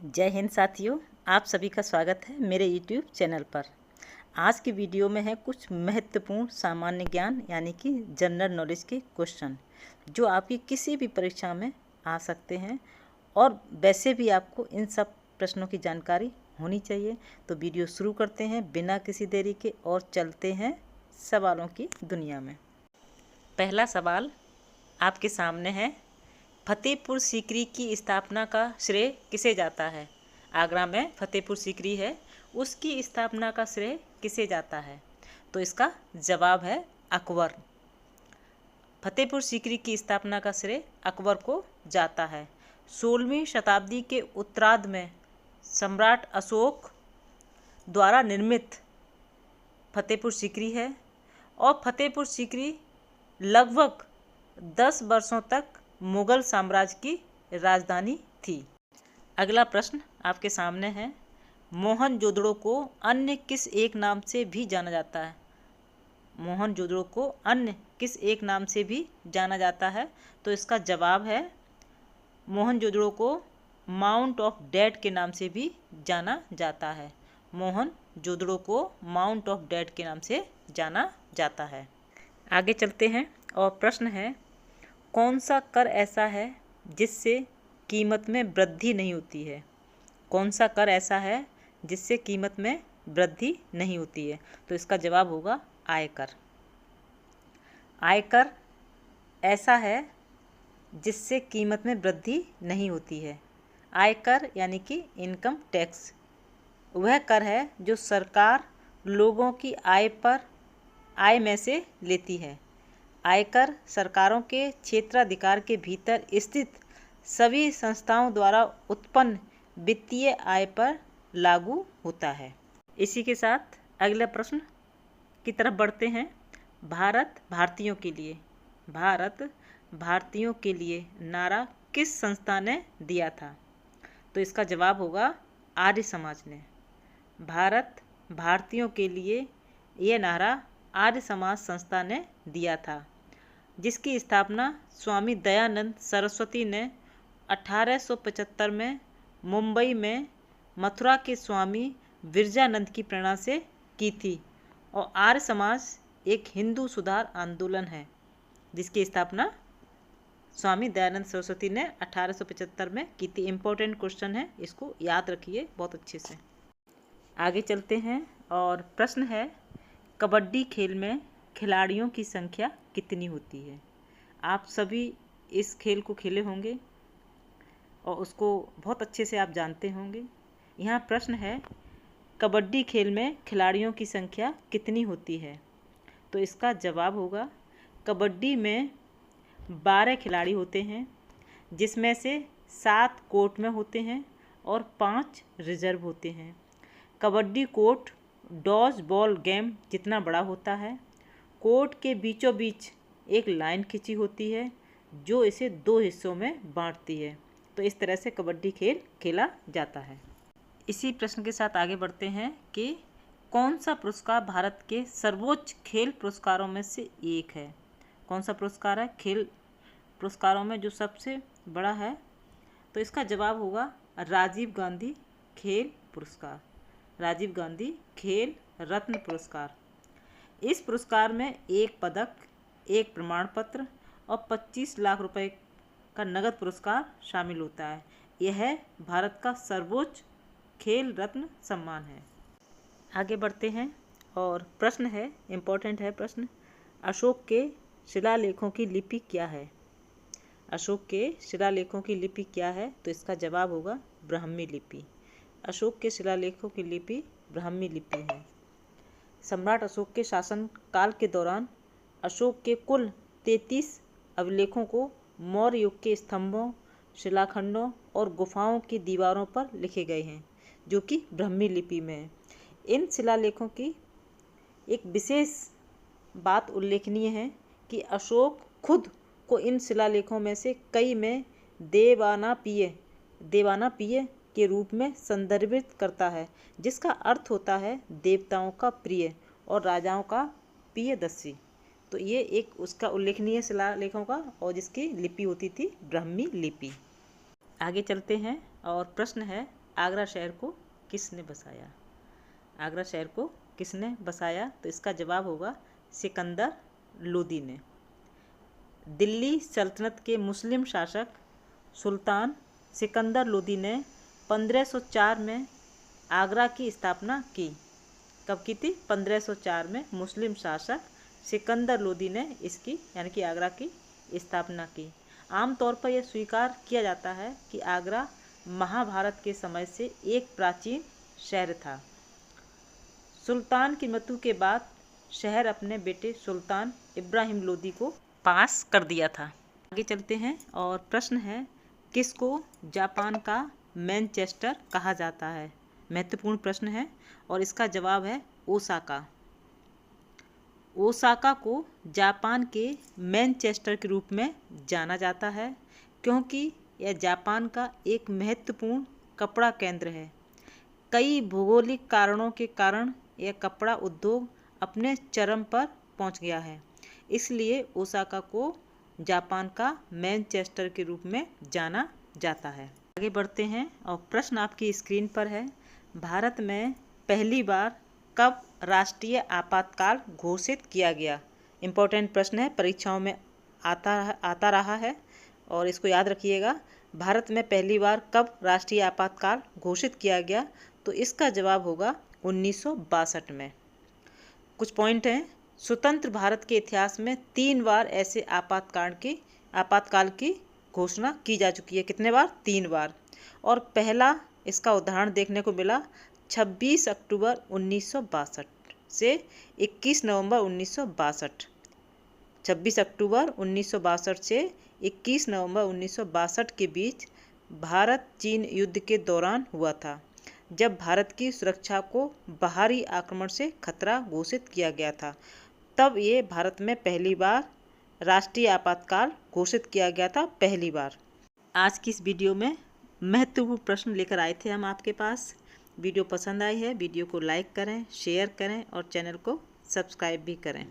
जय हिंद साथियों, आप सभी का स्वागत है मेरे YouTube चैनल पर। आज की वीडियो में है कुछ महत्वपूर्ण सामान्य ज्ञान यानी कि जनरल नॉलेज के क्वेश्चन जो आपकी किसी भी परीक्षा में आ सकते हैं और वैसे भी आपको इन सब प्रश्नों की जानकारी होनी चाहिए। तो वीडियो शुरू करते हैं बिना किसी देरी के और चलते हैं सवालों की दुनिया में। पहला सवाल आपके सामने है, फतेहपुर सीकरी की स्थापना का श्रेय किसे जाता है? आगरा में फतेहपुर सीकरी है, उसकी स्थापना का श्रेय किसे जाता है? तो इसका जवाब है अकबर। फतेहपुर सीकरी की स्थापना का श्रेय अकबर को जाता है। 16वीं शताब्दी के उत्तरार्ध में सम्राट अशोक द्वारा निर्मित फतेहपुर सीकरी है और फतेहपुर सीकरी लगभग 10 वर्षों तक मुगल साम्राज्य की राजधानी थी। अगला प्रश्न आपके सामने है, मोहनजोदड़ो को अन्य किस एक नाम से भी जाना जाता है? मोहनजोदड़ो को अन्य किस एक नाम से भी जाना जाता है? तो इसका जवाब है, मोहनजोदड़ो को माउंट ऑफ डेथ के नाम से भी जाना जाता है। मोहनजोदड़ो को माउंट ऑफ डेथ के नाम से जाना जाता है। आगे चलते हैं और प्रश्न है, कौन सा कर ऐसा है जिससे कीमत में वृद्धि नहीं होती है? कौन सा कर ऐसा है जिससे कीमत में वृद्धि नहीं होती है? तो इसका जवाब होगा आयकर। आयकर ऐसा है जिससे कीमत में वृद्धि नहीं होती है। आयकर यानी कि इनकम टैक्स वह कर है जो सरकार लोगों की आय में से लेती है। आयकर सरकारों के क्षेत्राधिकार के भीतर स्थित सभी संस्थाओं द्वारा उत्पन्न वित्तीय आय पर लागू होता है। इसी के साथ अगले प्रश्न की तरफ बढ़ते हैं। भारत भारतीयों के लिए नारा किस संस्था ने दिया था? तो इसका जवाब होगा आर्य समाज ने। भारत भारतीयों के लिए यह नारा आर्य समाज संस्था ने दिया था, जिसकी स्थापना स्वामी दयानंद सरस्वती ने 1875 में मुंबई में मथुरा के स्वामी विरजानंद की प्रेरणा से की थी। और आर्य समाज एक हिंदू सुधार आंदोलन है जिसकी स्थापना स्वामी दयानंद सरस्वती ने 1875 में की थी। इम्पोर्टेंट क्वेश्चन है, इसको याद रखिए बहुत अच्छे से। आगे चलते हैं और प्रश्न है, कबड्डी खेल में खिलाड़ियों की संख्या कितनी होती है? आप सभी इस खेल को खेले होंगे और उसको बहुत अच्छे से आप जानते होंगे। यहाँ प्रश्न है, कबड्डी खेल में खिलाड़ियों की संख्या कितनी होती है? तो इसका जवाब होगा, कबड्डी में 12 खिलाड़ी होते हैं, जिसमें से 7 कोर्ट में होते हैं और 5 रिजर्व होते हैं। Kabaddi court dodge ball game जितना बड़ा होता है। कोर्ट के बीचों बीच एक लाइन खिंची होती है जो इसे 2 हिस्सों में बांटती है। तो इस तरह से कबड्डी खेल खेला जाता है। इसी प्रश्न के साथ आगे बढ़ते हैं कि कौन सा पुरस्कार भारत के सर्वोच्च खेल पुरस्कारों में से एक है? कौन सा पुरस्कार है खेल पुरस्कारों में जो सबसे बड़ा है? तो इसका जवाब होगा राजीव गांधी खेल पुरस्कार, राजीव गांधी खेल रत्न पुरस्कार। इस पुरस्कार में 1 पदक, 1 प्रमाण पत्र और 25 लाख रुपए का नगद पुरस्कार शामिल होता है। यह भारत का सर्वोच्च खेल रत्न सम्मान है। आगे बढ़ते हैं और प्रश्न है, इम्पोर्टेंट है प्रश्न, अशोक के शिलालेखों की लिपि क्या है? अशोक के शिलालेखों की लिपि क्या है? तो इसका जवाब होगा ब्राह्मी लिपि। अशोक के शिलालेखों की लिपि ब्राह्मी लिपि है। सम्राट अशोक के शासन काल के दौरान अशोक के कुल 33 अभिलेखों को मौर्य युग के स्तंभों, शिलाखंडों और गुफाओं की दीवारों पर लिखे गए हैं, जो कि ब्राह्मी लिपि में है। इन शिलालेखों की एक विशेष बात उल्लेखनीय है कि अशोक खुद को इन शिलालेखों में से कई में देवानापिय के रूप में संदर्भित करता है, जिसका अर्थ होता है देवताओं का प्रिय और राजाओं का प्रियदर्शी। तो ये एक उसका उल्लेखनीय शिलालेखों का, और जिसकी लिपि होती थी ब्राह्मी लिपि। आगे चलते हैं और प्रश्न है, आगरा शहर को किसने बसाया? आगरा शहर को किसने बसाया? तो इसका जवाब होगा सिकंदर लोदी ने। दिल्ली सल्तनत के मुस्लिम शासक सुल्तान सिकंदर लोदी ने 1504 में आगरा की स्थापना की। कब की थी? 1504 में मुस्लिम शासक सिकंदर लोदी ने इसकी यानी कि आगरा की स्थापना की। आमतौर पर यह स्वीकार किया जाता है कि आगरा महाभारत के समय से एक प्राचीन शहर था। सुल्तान की मृत्यु के बाद शहर अपने बेटे सुल्तान इब्राहिम लोदी को पास कर दिया था। आगे चलते हैं और प्रश्न है, किसको जापान का मैनचेस्टर कहा जाता है? महत्वपूर्ण प्रश्न है और इसका जवाब है ओसाका। ओसाका को जापान के मैनचेस्टर के रूप में जाना जाता है क्योंकि यह जापान का एक महत्वपूर्ण कपड़ा केंद्र है। कई भौगोलिक कारणों के कारण यह कपड़ा उद्योग अपने चरम पर पहुंच गया है, इसलिए ओसाका को जापान का मैनचेस्टर के रूप में जाना जाता है। आगे बढ़ते हैं और प्रश्न आपकी स्क्रीन पर है, भारत में पहली बार कब राष्ट्रीय आपातकाल घोषित किया गया? इम्पोर्टेंट प्रश्न है, परीक्षाओं में आता रहा है और इसको याद रखिएगा। भारत में पहली बार कब राष्ट्रीय आपातकाल घोषित किया गया? तो इसका जवाब होगा 1962 में। कुछ पॉइंट हैं, स्वतंत्र भारत के इतिहास में 3 बार ऐसे आपातकाल की घोषणा की जा चुकी है। कितने बार? 3 बार। और पहला इसका उदाहरण देखने को मिला 26 अक्टूबर 1962 से 21 नवंबर 1962। 26 अक्टूबर 1962 से 21 नवंबर 1962 के बीच भारत चीन युद्ध के दौरान हुआ था, जब भारत की सुरक्षा को बाहरी आक्रमण से खतरा घोषित किया गया था। तब ये भारत में पहली बार राष्ट्रीय आपातकाल घोषित किया गया था, पहली बार। आज की इस वीडियो में महत्वपूर्ण प्रश्न लेकर आए थे हम आपके पास। वीडियो पसंद आई है, वीडियो को लाइक करें, शेयर करें और चैनल को सब्सक्राइब भी करें।